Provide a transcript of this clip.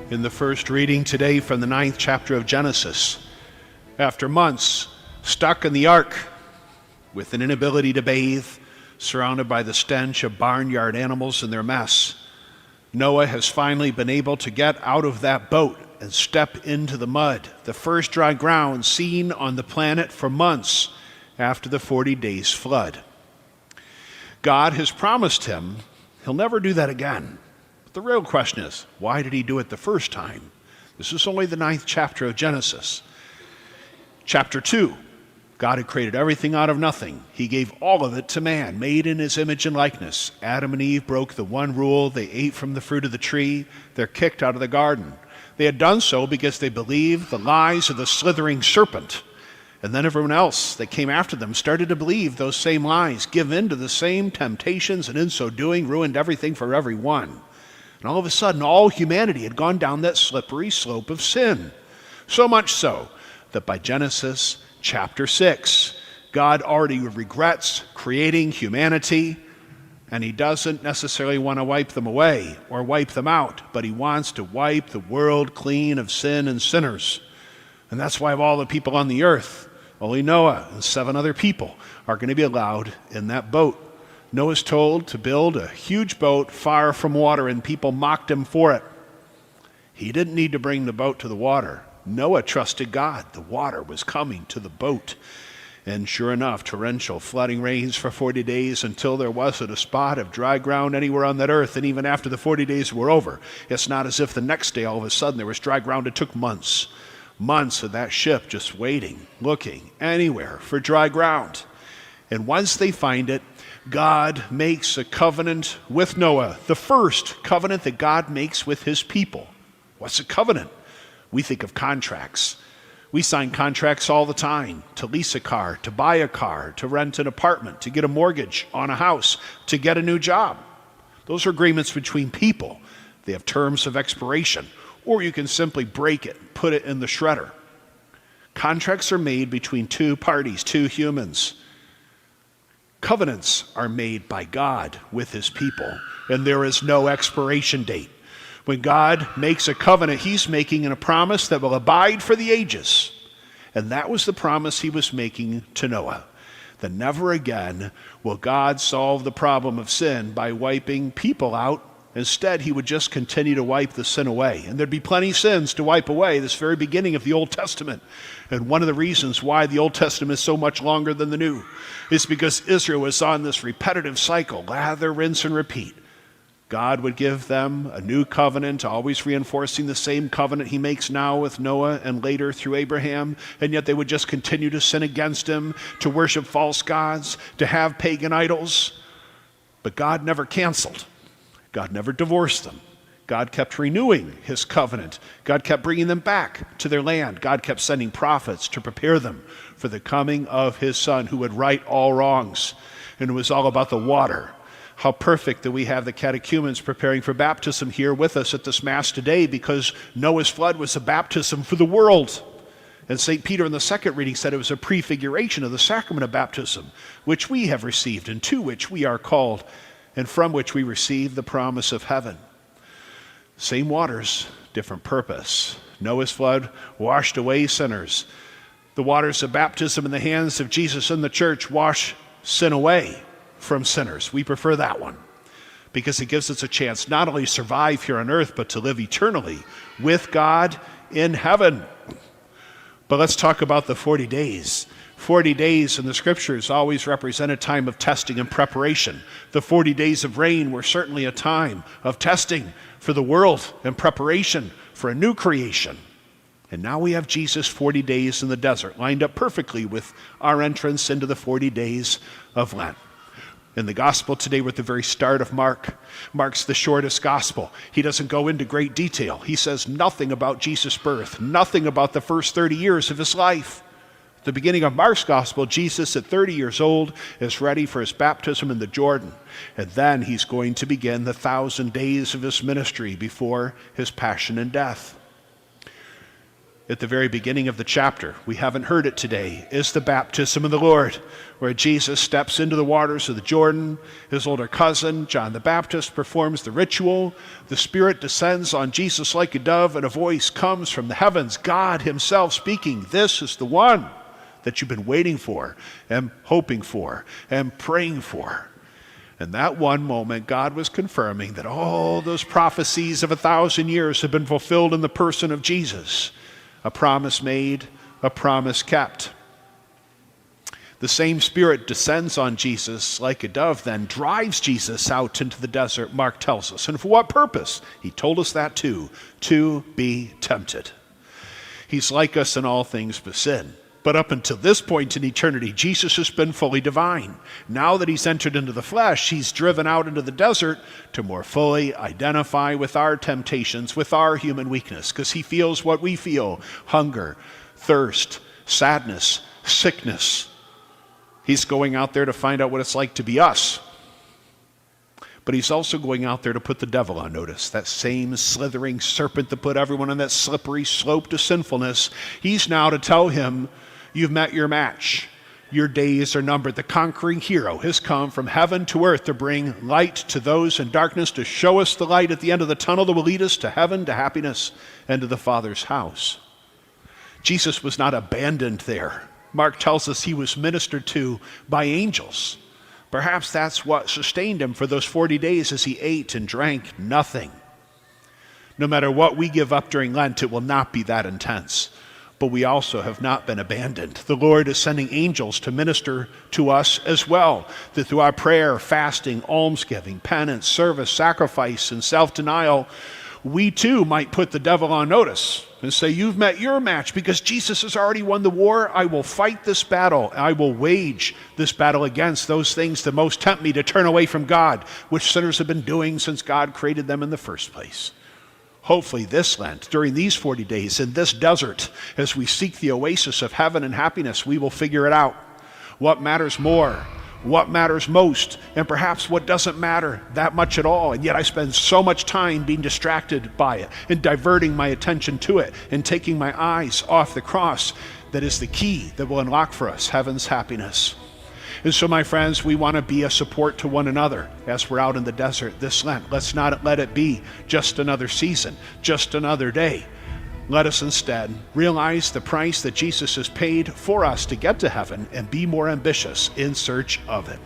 In the first reading today from the 9th chapter of Genesis, after months stuck in the ark with an inability to bathe, surrounded by the stench of barnyard animals and their mess, Noah has finally been able to get out of that boat and step into the mud, the first dry ground seen on the planet for months after the 40 days flood. God has promised him he'll never do that again. The real question is, why did he do it the first time? This is only the 9th chapter of Genesis. Chapter 2, God had created everything out of nothing. He gave all of it to man, made in his image and likeness. Adam and Eve broke the one rule. They ate from the fruit of the tree. They're kicked out of the garden. They had done so because they believed the lies of the slithering serpent. And then everyone else that came after them started to believe those same lies, give in to the same temptations, and in so doing ruined everything for everyone. And all of a sudden, all humanity had gone down that slippery slope of sin. So much so that by Genesis chapter 6, God already regrets creating humanity, and he doesn't necessarily want to wipe them away or wipe them out, but he wants to wipe the world clean of sin and sinners. And that's why of all the people on the earth, only Noah and 7 other people are going to be allowed in that boat. Noah's told to build a huge boat far from water, and people mocked him for it. He didn't need to bring the boat to the water. Noah trusted God. The water was coming to the boat. And sure enough, torrential flooding rains for 40 days until there wasn't a spot of dry ground anywhere on that earth. And even after the 40 days were over, it's not as if the next day all of a sudden there was dry ground. It took months. Months of that ship just waiting, looking anywhere for dry ground. And once they find it, God makes a covenant with Noah, the first covenant that God makes with his people. What's a covenant? We think of contracts. We sign contracts all the time to lease a car, to buy a car, to rent an apartment, to get a mortgage on a house, to get a new job. Those are agreements between people. They have terms of expiration, or you can simply break it, put it in the shredder. Contracts are made between two parties, two humans. Covenants are made by God with his people, and there is no expiration date. When God makes a covenant, he's making a promise that will abide for the ages. And that was the promise he was making to Noah, that never again will God solve the problem of sin by wiping people out. Instead, he would just continue to wipe the sin away. And there'd be plenty of sins to wipe away, this very beginning of the Old Testament. And one of the reasons why the Old Testament is so much longer than the New is because Israel was on this repetitive cycle, lather, rinse, and repeat. God would give them a new covenant, always reinforcing the same covenant he makes now with Noah and later through Abraham, and yet they would just continue to sin against him, to worship false gods, to have pagan idols. But God never canceled. God never divorced them. God kept renewing his covenant. God kept bringing them back to their land. God kept sending prophets to prepare them for the coming of his son who would right all wrongs. And it was all about the water. How perfect that we have the catechumens preparing for baptism here with us at this Mass today, because Noah's flood was a baptism for the world. And St. Peter in the second reading said it was a prefiguration of the sacrament of baptism, which we have received and to which we are called, and from which we receive the promise of heaven. Same waters, different purpose. Noah's flood washed away sinners. The waters of baptism in the hands of Jesus and the church wash sin away from sinners. We prefer that one because it gives us a chance not only to survive here on earth, but to live eternally with God in heaven. But let's talk about the 40 days. 40 days in the scriptures always represent a time of testing and preparation. The 40 days of rain were certainly a time of testing for the world and preparation for a new creation. And now we have Jesus' 40 days in the desert lined up perfectly with our entrance into the 40 days of Lent. In the gospel today, we're at the very start of Mark. Mark's the shortest gospel. He doesn't go into great detail. He says nothing about Jesus' birth, nothing about the first 30 years of his life. At the beginning of Mark's gospel, Jesus at 30 years old is ready for his baptism in the Jordan. And then he's going to begin the 1,000 days of his ministry before his passion and death. at the very beginning of the chapter, we haven't heard it today, is the baptism of the Lord, where Jesus steps into the waters of the Jordan. His older cousin, John the Baptist, performs the ritual. The Spirit descends on Jesus like a dove, and a voice comes from the heavens, God himself speaking, "This is the one that you've been waiting for and hoping for and praying for." In that one moment, God was confirming that all those prophecies of 1,000 years have been fulfilled in the person of Jesus. A promise made, a promise kept. The same Spirit descends on Jesus like a dove, then drives Jesus out into the desert, Mark tells us. And for what purpose? He told us that too, to be tempted. He's like us in all things but sin. But up until this point in eternity, Jesus has been fully divine. Now that he's entered into the flesh, he's driven out into the desert to more fully identify with our temptations, with our human weakness, because he feels what we feel: hunger, thirst, sadness, sickness. He's going out there to find out what it's like to be us. But he's also going out there to put the devil on notice, that same slithering serpent that put everyone on that slippery slope to sinfulness. He's now to tell him, you've met your match. Your days are numbered. The conquering hero has come from heaven to earth to bring light to those in darkness, to show us the light at the end of the tunnel that will lead us to heaven, to happiness, and to the Father's house. Jesus was not abandoned there. Mark tells us he was ministered to by angels. Perhaps that's what sustained him for those 40 days as he ate and drank nothing. No matter what we give up during Lent, it will not be that intense. But we also have not been abandoned. The Lord is sending angels to minister to us as well, that through our prayer, fasting, almsgiving, penance, service, sacrifice, and self-denial, we too might put the devil on notice and say, you've met your match because Jesus has already won the war. I will fight this battle. I will wage this battle against those things that most tempt me to turn away from God, which sinners have been doing since God created them in the first place. Hopefully this Lent, during these 40 days in this desert, as we seek the oasis of heaven and happiness, we will figure it out. What matters more? What matters most? And perhaps what doesn't matter that much at all. And yet I spend so much time being distracted by it and diverting my attention to it and taking my eyes off the cross that is the key that will unlock for us heaven's happiness. And so, my friends, we want to be a support to one another as we're out in the desert this Lent. Let's not let it be just another season, just another day. Let us instead realize the price that Jesus has paid for us to get to heaven and be more ambitious in search of it.